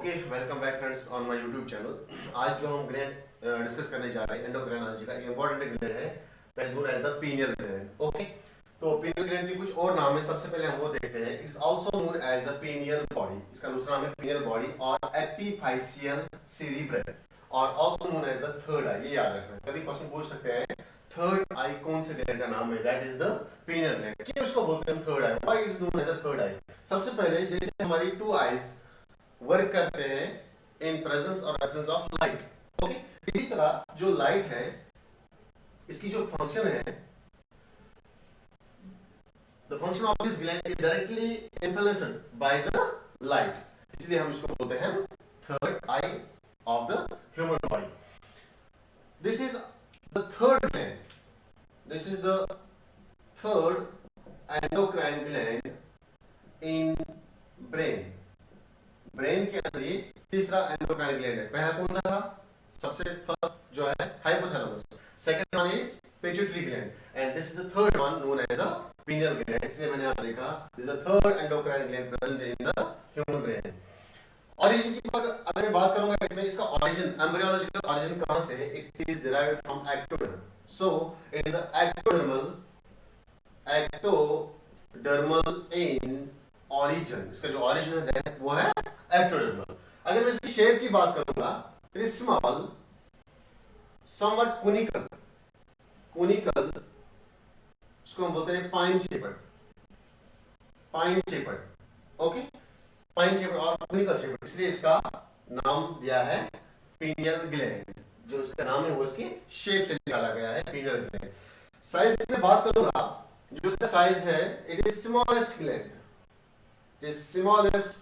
Okay, welcome back friends on my YouTube channel. आज जो हम ग्लैंड डिस्कस करने जा रहे हैं एंडोक्राइनोलॉजी का इंपॉर्टेंट ग्लैंड है, that is known as the pineal gland. Okay, तो पीनियल ग्लैंड की कुछ और नाम है। सबसे पहले हम वो देखते हैं। It's also known as the pineal body. इसका दूसरा नाम है पीनियल बॉडी और एपिफाइशियल सेरिब्रम और also known as the third eye. ये याद रखना, कभी क्वेश्चन पूछ सकते हैं थर्ड आई कौन से ग्लैंड का नाम है, that is the pineal gland. क्यों उसको बोलते हैं third eye, why it's known as the third eye? सबसे पहले जैसे हमारी टू आईज वर्क करते हैं इन प्रेजेंस और एब्सेंस ऑफ लाइट। ओके, इसी तरह जो लाइट है इसकी जो फंक्शन है, the function of this gland is directly influenced by the light, इसलिए हम इसको बोलते हैं third eye of the human body. This is the third gland, this is the third endocrine gland in brain. Brain के अंदर ये तीसरा endocrine gland है। पहला कौन सा था? सबसे फर्स्ट जो है hypothalamus, second one is pituitary gland and this is the third one known as the pineal gland. इसलिए मैंने यहां लिखा this is the third endocrine gland present in the human brain. Origin की अगर मैं बात करूंगा इसमें, इसका ओरिजिन एम्ब्रियोलॉजिकल ओरिजिन कहां से है? It is derived from ectoderm. So it is the ectodermal in origin. इसका जो ओरिजिन है वो है एक्टोडर्मल। अगर मैं इसकी शेप की बात करूंगा, it is small, somewhat conical. Conical इसको हम बोलते हैं pine shaped, pine shaped. Okay, pine shaped और कोनिकल शेपर्ड, इसलिए इसका नाम दिया है पीनियल ग्लैंड। जो इसका नाम है वो इसकी शेप से निकाला गया है, पीनियल ग्लैंड। साइज की बात करूंगा, जो इसका साइज है, it is smallest gland, it is smallest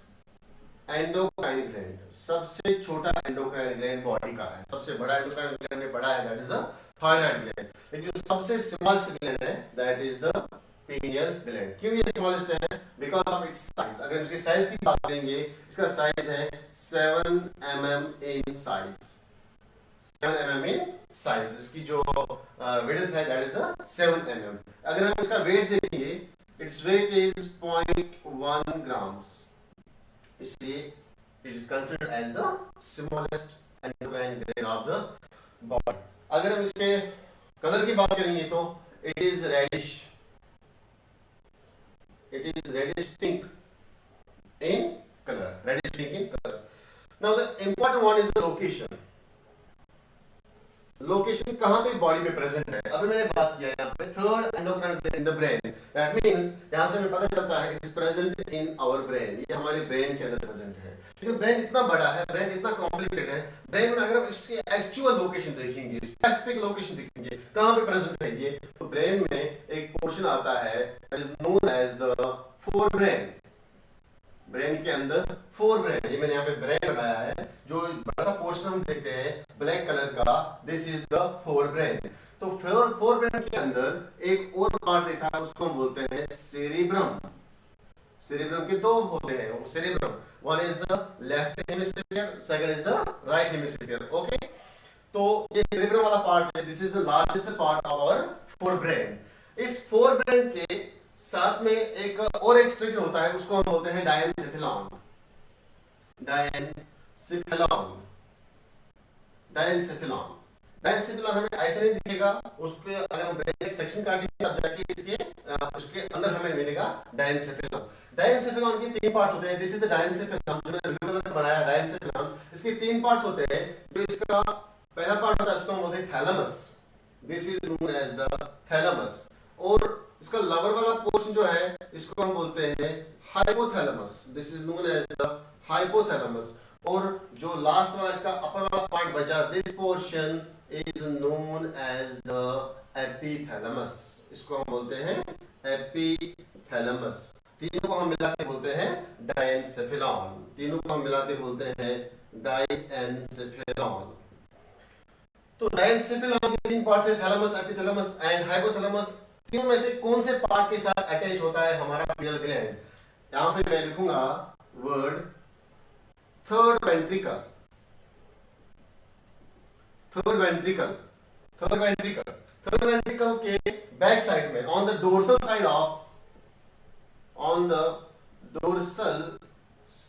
endocrine gland. सबसे छोटा एंडोक्राइन ग्लैंड बॉडी का है। सबसे बड़ा एंडोक्राइन ग्लैंड में बड़ा है, that is the thyroid gland. लेकिन जो सबसे स्मॉलेस्ट ग्लैंड है, that is the pineal gland. क्यों ये स्मॉलेस्ट है? Because of its size. अगर इसके साइज की बात करेंगे, इसका साइज है 7 mm in size, 7 mm in size. इसकी जो विड्थ है, दैट इज द 7 mm। अगर हम इसका वेट देखेंगे, इट्स वेट इज 0.1 grams, इसलिए it is considered as the smallest endocrine gland of the body। अगर हम इसके कलर की बात करेंगे तो it is reddish pink in color, reddish pink in color। Now the important one is the location। Location कहां पे बॉडी में प्रेजेंट है? अभी मैंने बात किया यहाँ पे third endocrine gland in the brain. That means यहां से हमें पता चलता है it is present in our brain. ये हमारे ब्रेन के अंदर प्रेजेंट है। लेकिन ब्रेन इतना बड़ा है, ब्रेन इतना कॉम्प्लिकेटेड है, ब्रेन में अगर हम इसकी एक्चुअल लोकेशन देखेंगे, स्पेसिफिक लोकेशन देखेंगे कहां पे प्रेजेंट है ये, तो ब्रेन में एक पोर्शन आता है that is known as the forebrain. Brain के अंदर फोर ब्रेन, ये मैंने यहाँ पे ब्रेन लगाया है, जो बड़ा सा पोर्शन हम देखते हैं ब्लैक कलर का, this is the fore brain. तो फोर ब्रेन के अंदर एक और पार्ट लिखा है, उसको हम बोलते हैं सेरिब्रम। सेरिब्रम के दो होते हैं cerebrum, one is the left hemisphere, second is the right hemisphere. Okay, तो ये सेरिब्रम वाला पार्ट है, this is the largest part of our forebrain. इस फोर ब्रेन के साथ में एक और एक स्ट्रक्चर होता है, उसको हम बोलते हैं डायनसेफेलॉन। डायनसेफेलॉन हमें ऐसे नहीं दिखेगा, उसके अगर हम ब्रेन एक सेक्शन काटेंगे तब जाके उसके अंदर हमें मिलेगा डायनसेफेलॉन। डायनसेफेलॉन के तीन पार्ट्स होते हैं। दिस इज द डायनसेफेलॉन, जो मैंने ब्लू कलर का बनाया डायनसेफेलॉन। इसके तीन पार्ट्स होते हैं। जो इसका पहला पार्ट होता है उसको हम बोलते हैं thalamus, this is known as the thalamus. और इसका लवर वाला पोर्शन जो है, इसको हम बोलते हैं hypothalamus, this is known as the hypothalamus. और जो लास्ट वाला इसका अपर वाला पार्ट बचा, this portion is known as the epithalamus, इसको हम बोलते हैं एपिथैलेमस। तीनों को हम मिला के बोलते हैं डायनसेफेलॉन, तीनों को हम मिला के बोलते हैं डायनसेफेलॉन। तो डायनसेफेलॉन के तीन पार्ट्स है, थैलेमस, एपिथैलेमस एंड हाइपोथैलेमस। तीनों में से कौन से पार्ट के साथ अटैच होता है हमारा पीनियल ग्लैंड? यहां पे मैं लिखूंगा word third ventricle, third ventricle, third ventricle. Third ventricle के बैक साइड में, on the dorsal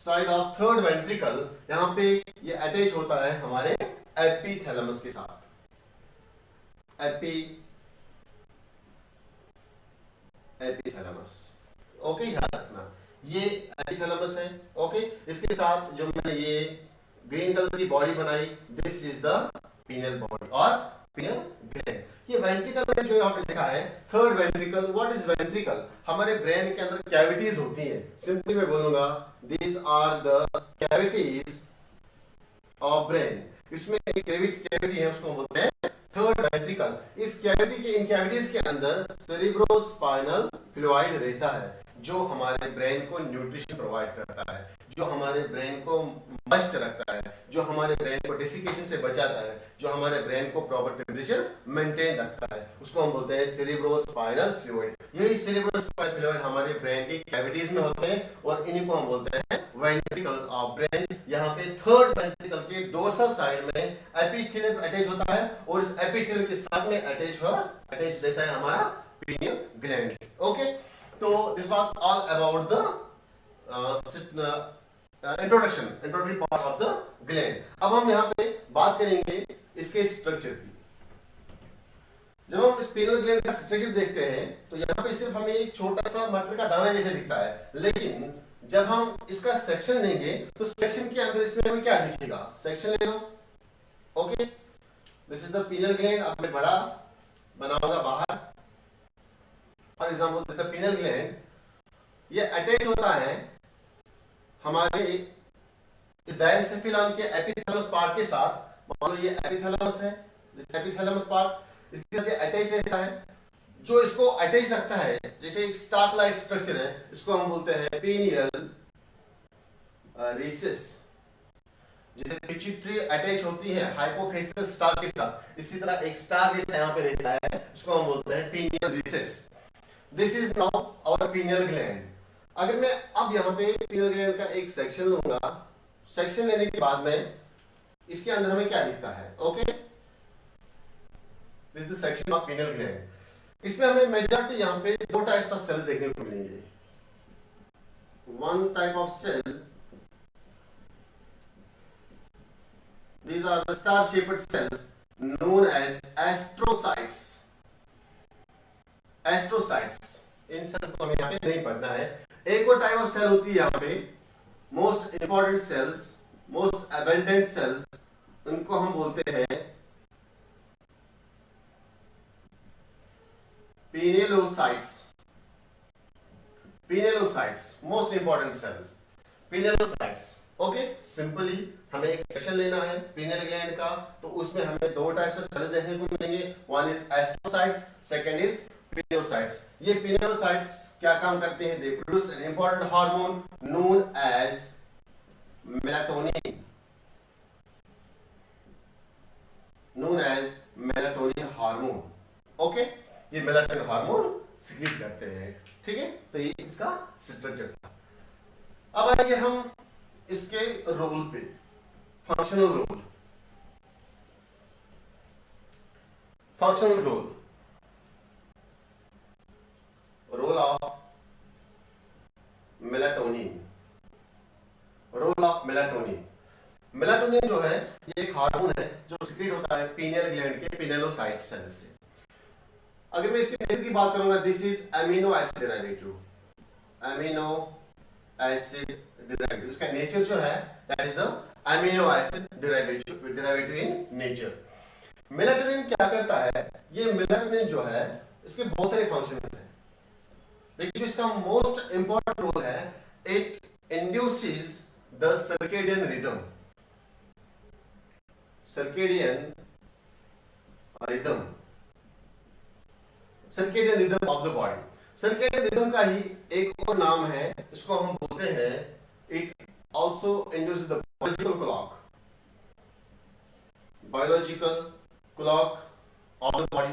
side of third ventricle, यहां पे ये अटैच होता है हमारे एपिथैलेमस के साथ। एपिथैलेमस, ओके, याद रखना ये एपिथैलेमस है। ओके, इसके साथ जो मैंने ये ग्रीन कलर की बॉडी बनाई, this is the pineal body और पीनियल ग्लैंड। ये वेंट्रिकल में जो यहाँ पे लिखा है third ventricle, what is ventricle? हमारे ब्रेन के अंदर कैविटीज होती हैं, सिंपली मैं बोलूंगा these are the cavities of brain. इसमें एक कैविटी है, उसको बोलते हैं थर्ड वेंट्रिकल। इस कैविटी के, इन कैविटीज के अंदर सेरिब्रोस्पाइनल फ्लूइड रहता है, जो हमारे ब्रेन को न्यूट्रिशन प्रोवाइड करता है, जो हमारे ब्रेन को मस्त रखता है, जो हमारे ब्रेन को डेसिकेशन से बचाता है, जो हमारे ब्रेन को प्रॉपर टेम्परेचर मेंटेन रखता है, उसको हम बोलते हैं सेरिब्रोस्पाइनल फ्लूइड। यही सेरिब्रोस्पाइनल फ्लूइड हमारे ब्रेन की कैविटीज में होते हैं और इन्हीं को हम बोलते हैं वेंट्रिकल्स ऑफ ब्रेन। यहाँ पे थर्ड वेंट्रिकल के डोर्सल साइड में एपिथेलियम अटैच होता है और इस एपिथेलियम के साथ में अटैच रहता है हमारा पीनियल ग्लैंड। ओके, तो this was all about the introductory part of the gland. अब हम यहाँ पे बात करेंगे इसके स्ट्रक्चर की। जब हम स्पिनल ग्लैंड का स्ट्रक्चर देखते हैं तो यहाँ पे सिर्फ हमें एक छोटा सा मटर का दाना जैसे दिखता है, लेकिन जब हम इसका सेक्शन लेंगे तो सेक्शन के अंदर इसमें हमें क्या दिखेगा? सेक्शन ले लो। Okay, this is the pineal gland. अब मैं बड़ा बनाऊंगा बाहर, for example this the pineal gland. ये अटैच होता है हमारे इस डायंसेफिलन के एपिथैलेमस पार्ट के साथ। मान लो ये एपिथैलेमस है, दिस एपिथैलेमस पार्ट इसके साथ अटैच रहता है। जो इसको अटैच रखता है, जैसे एक स्टाक लाइक स्ट्रक्चर है, इसको हम बोलते हैं पीनियल रिसेस। जैसे पिट्यूटरी अटैच होती है हाइपोफिजिकल स्टाक के साथ, इसी तरह एक स्टाक जैसा यहाँ पे रहता है, इसको हम बोलते हैं pineal recess. This is now our pineal gland. अगर मैं अब यहाँ पे पीनियल ग्लैंड का एक सेक्शन लूंगा, सेक्शन लेने के बाद में इसके अंदर हमें क्या दिखता है? Okay, this is the section of pineal gland. इसमें हमें मेजॉरिटी यहाँ पे दो टाइप्स ऑफ सेल्स देखने को मिलेंगे। One type of cell, these are the star shaped cells known as astrocytes. Astrocytes, in sales को हमें यहाँ पे नहीं पढ़ना है। एक और टाइप ऑफ सेल होती है यहाँ पे, most important cells, most abundant cells, उनको हम बोलते हैं pinealocytes. Pinealocytes, most important cells, pinealocytes. Okay, simply हमें एक सेक्शन लेना है पीनियल ग्लैंड का, तो उसमें हमें दो टाइप्स ऑफ सेल्स देखने को मिलेंगे। One is astrocytes, second is pinealocytes. ये पिनेलोसाइट्स क्या काम करते हैं? They produce an important hormone known as melatonin, known as melatonin hormone. Okay, ये मेलाटोनिन हार्मोन सिक्रीट करते हैं। ठीक है, तो ये इसका स्ट्रक्चर था। अब आएंगे हम इसके रोल पे, functional role. Functional role, role of melatonin, role of melatonin. Melatonin जो है ये एक हार्मोन है जो सिक्रीट होता है पीनियल ग्लैंड के पिनेलोसाइट सेल से। अगर मैं इसके नेचर की बात करूंगा, this is amino acid derivative, amino acid derivative. इसका नेचर जो है that is the amino acid derivative in nature. Melatonin क्या करता है? ये मेलाटोनिन जो है इसके बहुत सारे फंक्शंस हैं, लेकिन जो इसका मोस्ट इंपॉर्टेंट रोल है, it induces the circadian rhythm. Circadian rhythm, circadian rhythm of the body. Circadian rhythm का ही एक और नाम है, इसको हम बोलते हैं it also induces the biological clock, biological clock of the body.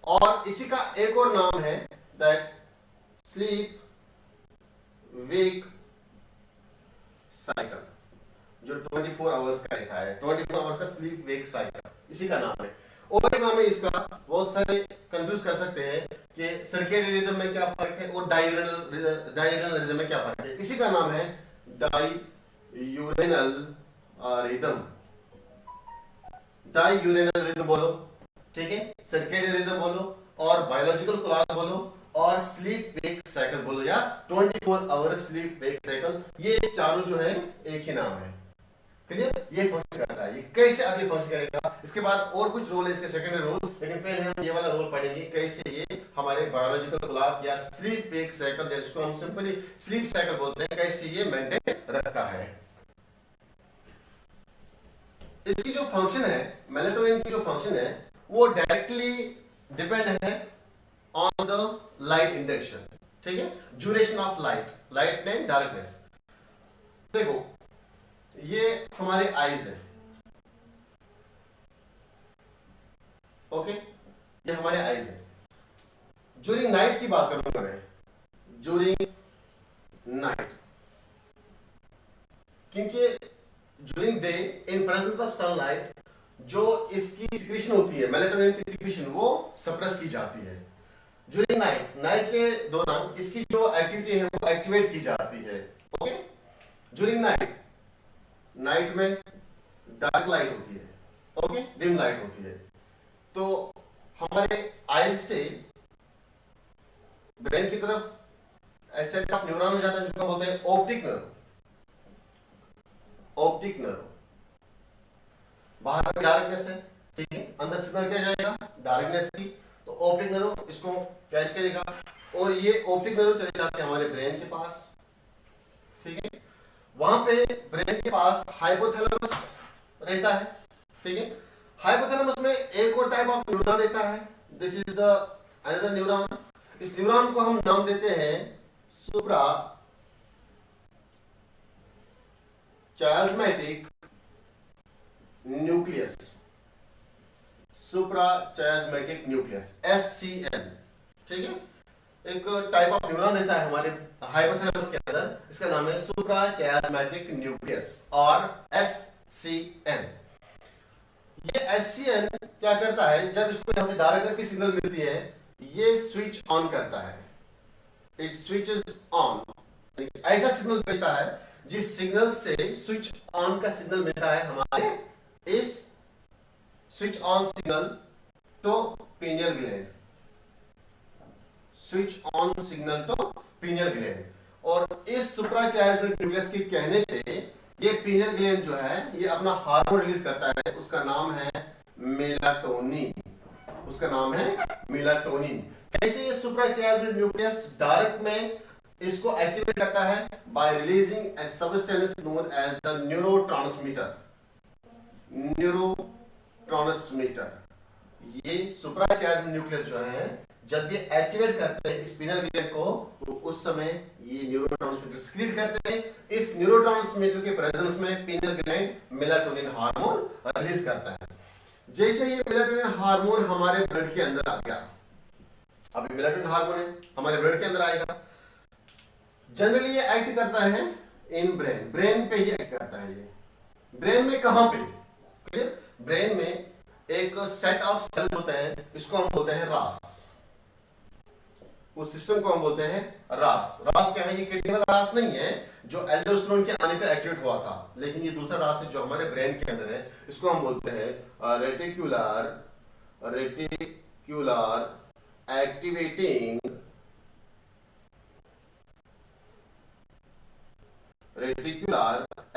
और इसी का एक और नाम है दैट स्लीप वेक साइकिल, जो 24 आवर्स का रहता है, 24 आवर्स का स्लीप वेक साइकिल, इसी का नाम है। और एक नाम है इसका, बहुत सारे कंफ्यूज कर सकते हैं कि सर्केडियन रिदम में क्या फर्क है और डायरनल रिदम में क्या फर्क है। इसी का नाम है डाययूरेनल रिदम, डाययूरेनल रिदम बोलो, ठीक है, सर्केडियन रिदम बोलो, और बायोलॉजिकल क्लॉक बोलो, और स्लीप वेक साइकिल बोलो, या 24 आवर स्लीप वेक साइकिल, ये चारों जो है एक ही नाम है। क्लियर? ये फंक्शन करता है। ये कैसे अब ये फंक्शन करेगा, इसके बाद और कुछ रोल है इसके, सेकेंडरी रोल, लेकिन पहले हम ये वाला रोल पढ़ेंगे कैसे ये हमारे बायोलॉजिकल क्लॉक या स्लीप वेक साइकिल, जिसको हम सिंपली स्लीप साइकिल बोलते हैं, कैसे ये मेंटेन रखता है। इसकी जो फंक्शन है, मेलेटोनिन की जो फंक्शन है, वो डायरेक्टली डिपेंड है ऑन द लाइट इंडक्शन, ठीक है, duration of light, light time darkness. देखो ये हमारे आईज है, ओके, ये हमारे आईज है। ड्यूरिंग नाइट की बात करूंगा मैं, ड्यूरिंग नाइट, क्योंकि during day in presence of sunlight जो इसकी सिक्रीशन होती है, मेलेटोनिन की सिक्रीशन, वो सप्रेस की जाती है। ड्यूरिंग नाइट, नाइट के दौरान इसकी जो एक्टिविटी है वो एक्टिवेट की जाती है, ओके। ड्यूरिंग नाइट, नाइट में डार्क लाइट होती है, ओके, डिम लाइट होती है, तो हमारे आईज से ब्रेन की तरफ ऐसे ऑफ न्यूरॉन हो जाता है जिसको बोलते हैं ऑप्टिक नर्व, ऑप्टिक नर्व। बाहर डार्कनेस है, ठीक है, अंदर सिग्नल क्या जाएगा डार्कनेस की, तो ऑप्टिक नर्व इसको कैच करेगा, और ये ऑप्टिक नर्व चले जाते हैं हमारे ब्रेन के पास, ठीक है। वहां पे ब्रेन के पास हाइपोथैलेमस रहता है, ठीक है। हाइपोथैलेमस में एक और टाइप ऑफ न्यूरॉन रहता है, this is the another neuron. इस न्यूरॉन को हम नाम देते हैं सुप्रा चायस्मेटिक न्यूक्लियस, सुप्रा चायस्मेटिक न्यूक्लियस, SCN, ठीक है। एक टाइप ऑफ न्यूरॉन रहता है हमारे हाइपोथैलेमस के अंदर, इसका नाम है सुप्रा चायस्मेटिक न्यूक्लियस और SCN। ये SCN क्या करता है, जब इसको यहां से डायरेक्टनेस की सिग्नल मिलती है, ये स्विच ऑन करता है, इट स्विचेस ऑन, ऐसा सिग्नल भेजता है जिस सिग्नल से स्विच ऑन का सिग्नल मिलता है हमारे इस स्विच ऑन सिग्नल तो pineal gland, switch on signal तो पीनियल ग्लैंड, और इस सुप्राचायस्मेटिक न्यूक्लियस के कहने पे ये पीनियल ग्लैंड जो है ये अपना हार्मोन रिलीज करता है, उसका नाम है मेलाटोनिन, उसका नाम है मेलाटोनिन। कैसे ये सुप्राचायस्मेटिक न्यूक्लियस डायरेक्ट में इसको एक्टिवेट करता है, by releasing a substance known as the neurotransmitter, neurotransmitter. ये सुप्राचायस्मेटिक न्यूक्लियस जो है जब ये एक्टिवेट करते हैं स्पिनल ग्लैंड को, तो उस समय ये न्यूरोट्रांसमीटर सीक्रेट करते हैं। इस न्यूरोट्रांसमीटर के प्रेजेंस में pineal gland melatonin hormone release करता है। जैसे ये मेलाटोनिन हार्मोन हमारे ब्लड के अंदर आ गया, अभी मेलाटोनिन हार्मोन है हमारे ब्लड के अंदर आएगा, जनरली ये एक्ट करता है इन ब्रेन, ब्रेन पे ही एक्ट करता है। ये ब्रेन में कहां पे, ब्रेन में एक सेट ऑफ सेल्स होते हैं, इसको हम बोलते हैं रास, उस सिस्टम को हम बोलते हैं रास। रास क्या है, ये किडनी वाला रास नहीं है जो एल्डोस्टेरोन के आने पे एक्टिवेट हुआ था, लेकिन ये दूसरा रास है जो हमारे ब्रेन के अंदर है, इसको हम बोलते हैं रेटिकुलर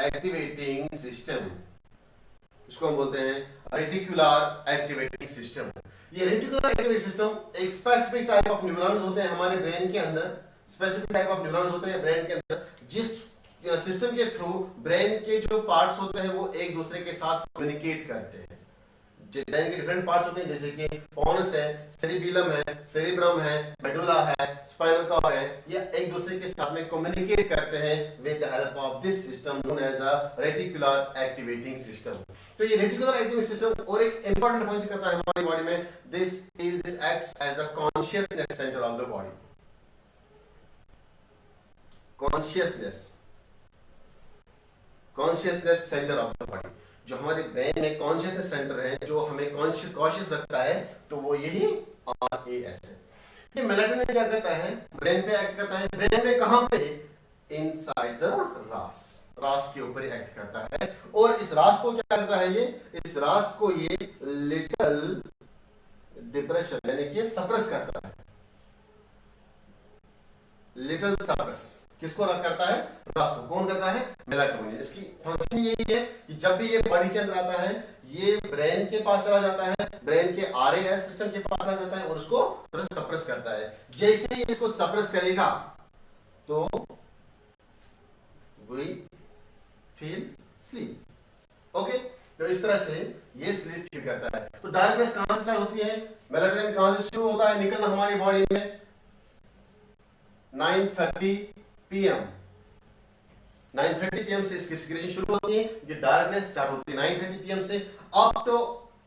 एक्टिवेटिंग सिस्टम, इसको हम बोलते हैं रेटिकुलर एक्टिवेटिंग सिस्टम। ये रेटिकुलर एक्टिवेटिंग सिस्टम एक स्पेसिफिक टाइप ऑफ न्यूरॉन्स होते हैं हमारे ब्रेन के अंदर, स्पेसिफिक टाइप ऑफ न्यूरॉन्स होते हैं ब्रेन के अंदर, जिस सिस्टम के थ्रू ब्रेन के जो पार्ट्स होते हैं वो एक दूसरे के साथ कम्युनिकेट करते हैं। ब्रेन के डिफरेंट पार्ट्स होते हैं जैसे कि पोनस है, सेरिबेलम है, सेरिब्रम है, मेडुला है, स्पाइनल कॉर्ड है, ये एक दूसरे के साथ में कम्युनिकेट करते हैं with the help of this system known as the reticular activating system. तो ये रेटिकुलर एक्टिवेटिंग सिस्टम और एक इंपॉर्टेंट फंक्शन करता है हमारी बॉडी में, this acts as the consciousness centre of the body. Consciousness centre of the body, जो हमारे ब्रेन में कॉन्शियसनेस सेंटर है जो हमें कॉन्शियस रखता है, तो वो यही RAS है। ये मेलाटोनिन क्या करता है, ब्रेन पे एक्ट करता है। ब्रेन में कहां पे, इनसाइड द रास, रास के ऊपर एक्ट करता है। और इस रास को क्या करता है, ये इस रास को ये लिटिल डिप्रेशन यानी कि सप्रेस करता है, लिटिल सप्रेस किसको रख करता है, रास को। कौन करता है, मेलाटोनिन। इसकी फंक्शन यही है कि जब भी ये बॉडी के अंदर आता है ये ब्रेन के पास चला जाता है, ब्रेन के आरएएस सिस्टम के पास चला जाता है और उसको थोड़ा सप्रेस करता है। जैसे ही इसको सप्रेस करेगा तो वी फील स्लीप। ओके, तो इस तरह से ये स्लीप फील करता है। तो डार्कनेस कहां से स्टार्ट होती है, मेलाटोनिन कहां से शुरू होता है निकलना हमारी बॉडी में, 9:30 PM 9:30 PM से इसकी सिक्रेशन शुरू होती है। ये डार्कनेस स्टार्ट होती है 9:30 PM से अप टू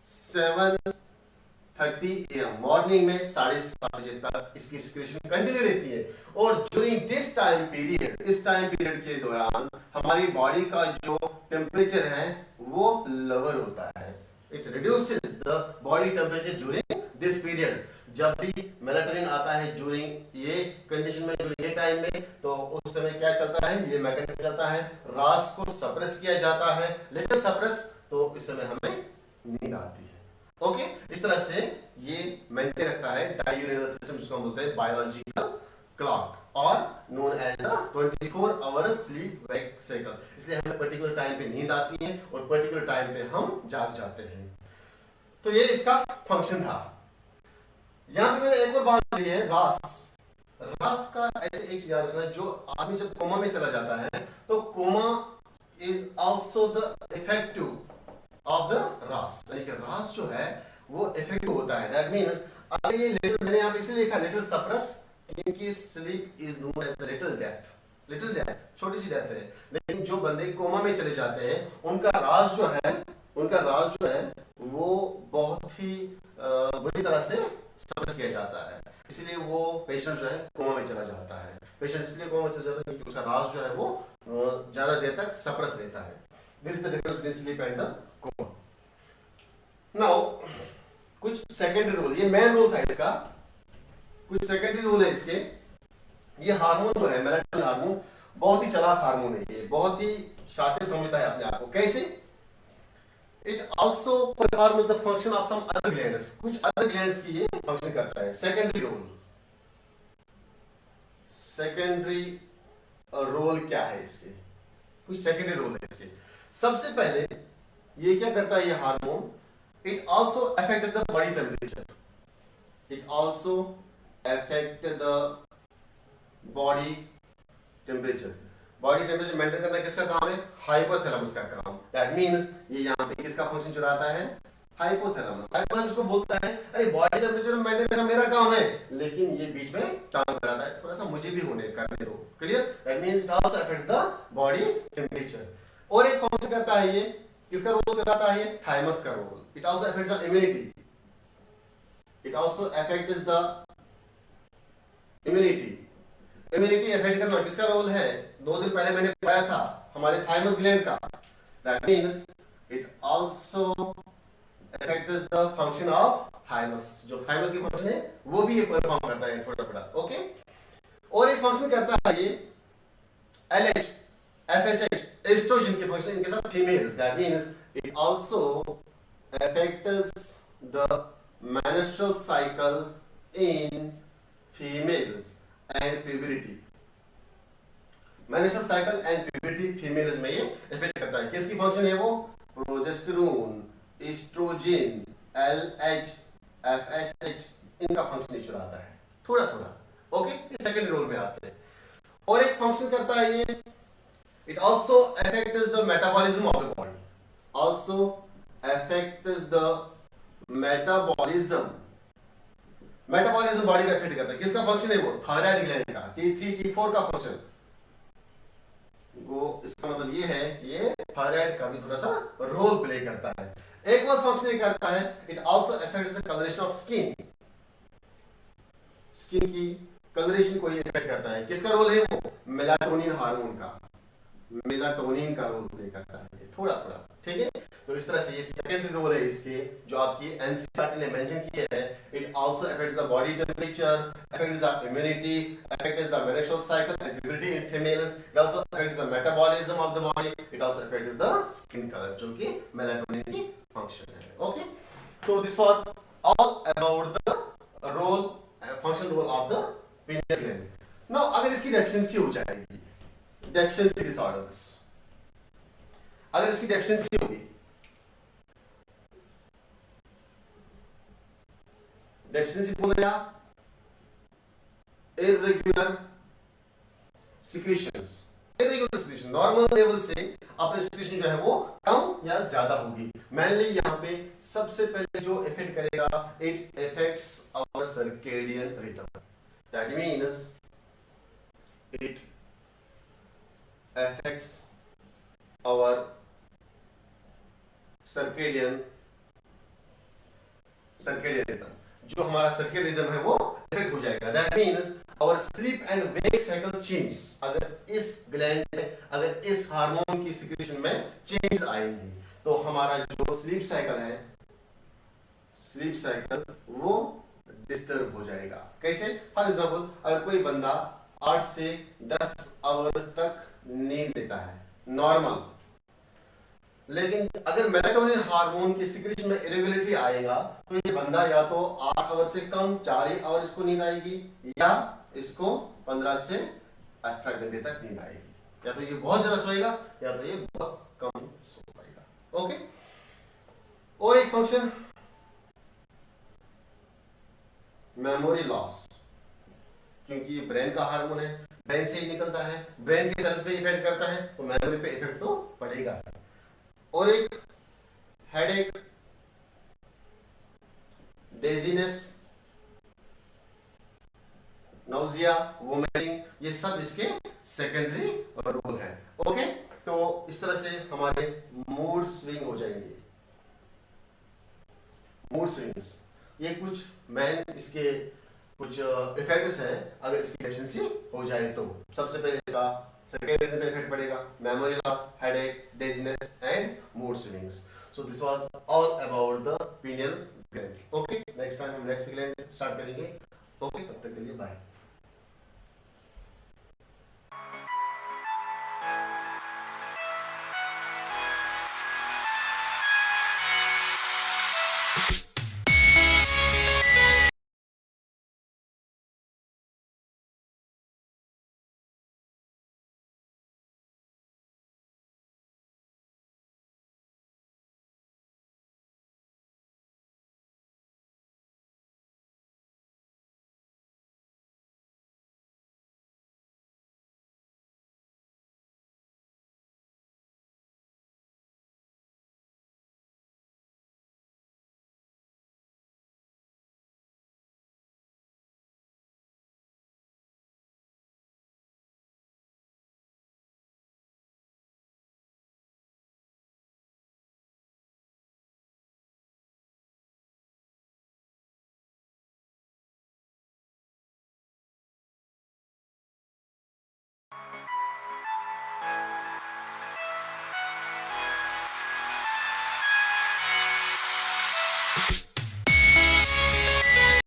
7:30 AM मॉर्निंग में 7:30 बजे तक इसकी सिक्रेशन कंटिन्यू रहती है। और ड्यूरिंग दिस टाइम पीरियड, इस टाइम पीरियड के दौरान हमारी बॉडी का जो टेम्परेचर है वो लोअर होता है। It reduces the body temperature during this period. जब भी मेलाटोनिन आता है ड्यूरिंग ये कंडीशन में, ड्यूरिंग ये टाइम में, तो उस समय क्या चलता है, ये मैकेनिज्म चलता है, रास को सप्रेस किया जाता है, लिटिल सप्रेस, तो इस समय हमें नींद आती है। ओके, इस तरह से ये मेंटेन रखता है डाययूरेनल सिस्टम, जिसको हम बोलते हैं biological clock or known as the 24 hour sleep wake cycle. इसलिए हमें पर्टिकुलर टाइम पे नींद आती है और पर्टिकुलर टाइम पे हम जाग जाते हैं। तो ये इसका फंक्शन था। यहां पे मैंने एक और बात ली है, रास। रास का ऐसे एक चीज याद रखना, जो आदमी जब कोमा में चला जाता है तो coma is also the effective of the RAS, यानी कि रास जो है वो इफेक्टिव होता है। दैट मींस अगर ये लिटिल, मैंने यहां पे इसलिए लिखा लिटिल सप्रेस, इनकी sleep is known as the little death. Little death छोटी सी डेथ है, लेकिन जो बंदे कोमा में चले जाते हैं उनका रास जो है, उनका रास जो है वो बहुत ही बुरी तरह से सप्रेस किया जाता है। इसलिए वो पेशेंट जो है कोमा में चला जाता है। पेशेंट इसलिए कोमा में चला जाता है क्योंकि उसका रास जो है वो ज्यादा देर तक सप्रेस रहता है। This is the difference between sleep and the coma. Now कुछ सेकेंडरी रूल, ये मेन रूल था इसका, कुछ सेकेंडरी रूल है इसके। ये हार्मोन जो है मेलाटोनिन हार्मोन बहुत ही चालाक हार्मोन है, ये बहुत ही शातिर समझता है अपने आप को। कैसे? It also performs the function of some other glands, कुछ other glands की ये फंक्शन करता है। सेकेंडरी रोल, सेकेंडरी रोल क्या है इसके, कुछ सेकेंडरी रोल है इसके। सबसे पहले ये क्या करता है ये hormone, it also affect the body temperature, it also affect the body temperature। Body temperature maintain करना किसका काम है, हाइपोथैलेमस का काम। दैट मींस ये यहां पे किसका फंक्शन चुराता है, हाइपोथैलेमस। हाइपोथैलेमस को बोलता है अरे बॉडी टेम्परेचर मेंटेन करना मेरा काम है, लेकिन ये बीच में टांग लगाता है, थोड़ा सा मुझे भी होने करने दो। Clear? That means it also affects the body temperature. और एक फंक्शन करता है ये, किसका रोल चलाता है ये, थाइमस का role. It also affects the immunity, it also affects the immunity. Immunity affect करना किसका रोल है, 2 दिन पहले मैंने बताया था हमारे थाइमस ग्लैंड का। That means it also affects the function of thymus. जो थाइमस की फंक्शन है वो भी ये परफॉर्म करता है थोड़ा थोड़ा। ओके, और एक फंक्शन करता है ये एलएच, एफएसएच, एस्ट्रोजन की फंक्शन इनके साथ females. That means it also affects the menstrual cycle in females and puberty. Menstrual cycle and puberty females में ये इफेक्ट करता है। किसकी फंक्शन है वो, प्रोजेस्टेरोन, एस्ट्रोजन, एलएच, एफएसएच, इनका फंक्शन चुराता है थोड़ा थोड़ा। ओके, ये सेकंड रोल में आते हैं। और एक फंक्शन करता है ये, it also affects the metabolism of the body, also affects the metabolism. Metabolism body का इफेक्ट करता है। किसका फंक्शन है वो, थायराइड ग्लैंड का, T3 T4 का फंक्शन। वो इसका मतलब ये है ये थायराइड का भी थोड़ा सा रोल प्ले करता है। एक और फंक्शन ये करता है, it also affects the colouration of skin. Skin की कलरेशन को ये इफेक्ट करता है। किसका रोल है वो, मेलाटोनिन हार्मोन का, मेलाटोनिन का रोल प्ले करता है थोड़ा थोड़ा। ठीक है, तो तो इस तरह से ये सेकेंडरी रोल है इसके, जो आपकी एनसीईआरटी ने मेंशन किया है। It also affects the body temperature, affects the immunity, affects the menstrual cycle and puberty in females, it also affects the metabolism of the body, it also affects the skin colour, जो कि melatonin की function है। Okay, तो this was all about the role function role of the pineal gland. Now अगर इसकी deficiency हो जाएगी, deficiency disorders, अगर इसकी डेफिशिएंसी होगी, डेफिशिएंसी बोल रहा irregular secretions, irregular secretion, normal level से अपने सिक्रीशन जो है वो कम या ज्यादा होगी। मेनली यहाँ पे सबसे पहले जो इफेक्ट करेगा, it effects our circadian rhythm, that means it affects our circadian rhythm, जो हमारा सर्केडियन रिदम है वो इफेक्ट हो जाएगा। That means our sleep and wake cycle change, अगर इस ग्लैंड में, अगर इस हार्मोन की सिक्रीशन में चेंज आएंगी तो हमारा जो स्लीप साइकिल है, स्लीप साइकिल वो डिस्टर्ब हो जाएगा। कैसे? फॉर एग्जाम्पल, अगर कोई बंदा 8 से 10 आवर्स तक नींद लेता है नॉर्मल, लेकिन अगर मेलाटोनिन हार्मोन की सिक्रीशन में इरेगुलरिटी आएगा तो ये बंदा या तो 8 आवर से कम 4 ही आवर इसको नींद आएगी, या इसको 15 से 18 घंटे तक नींद आएगी, या तो ये बहुत ज्यादा सोएगा या तो ये बहुत कम सो पाएगा। ओके, और एक फंक्शन मेमोरी लॉस, क्योंकि ये ब्रेन का हार्मोन है, ब्रेन से ही निकलता है, ब्रेन के सेल्स पे इफेक्ट करता है, तो मेमोरी पे इफेक्ट तो पड़ेगा। और एक हेडेक, डेजीनेस, नाउजिया, वोमिटिंग, ये सब इसके सेकेंडरी रोल है। ओके, तो इस तरह से हमारे मूड स्विंग हो जाएंगे। मूड स्विंग्स, ये कुछ मेन इसके कुछ इफेक्ट्स हैं अगर इसकी डेफिशिएंसी हो जाए तो। सबसे पहले इसका सर्केडियन रिदम पे इफेक्ट पड़ेगा, memory loss, headache, dizziness and mood swings. So this was all about the pineal gland। Okay, next time हम नेक्स्ट ग्लैंड स्टार्ट करेंगे। ओके, तब तक के लिए बाय।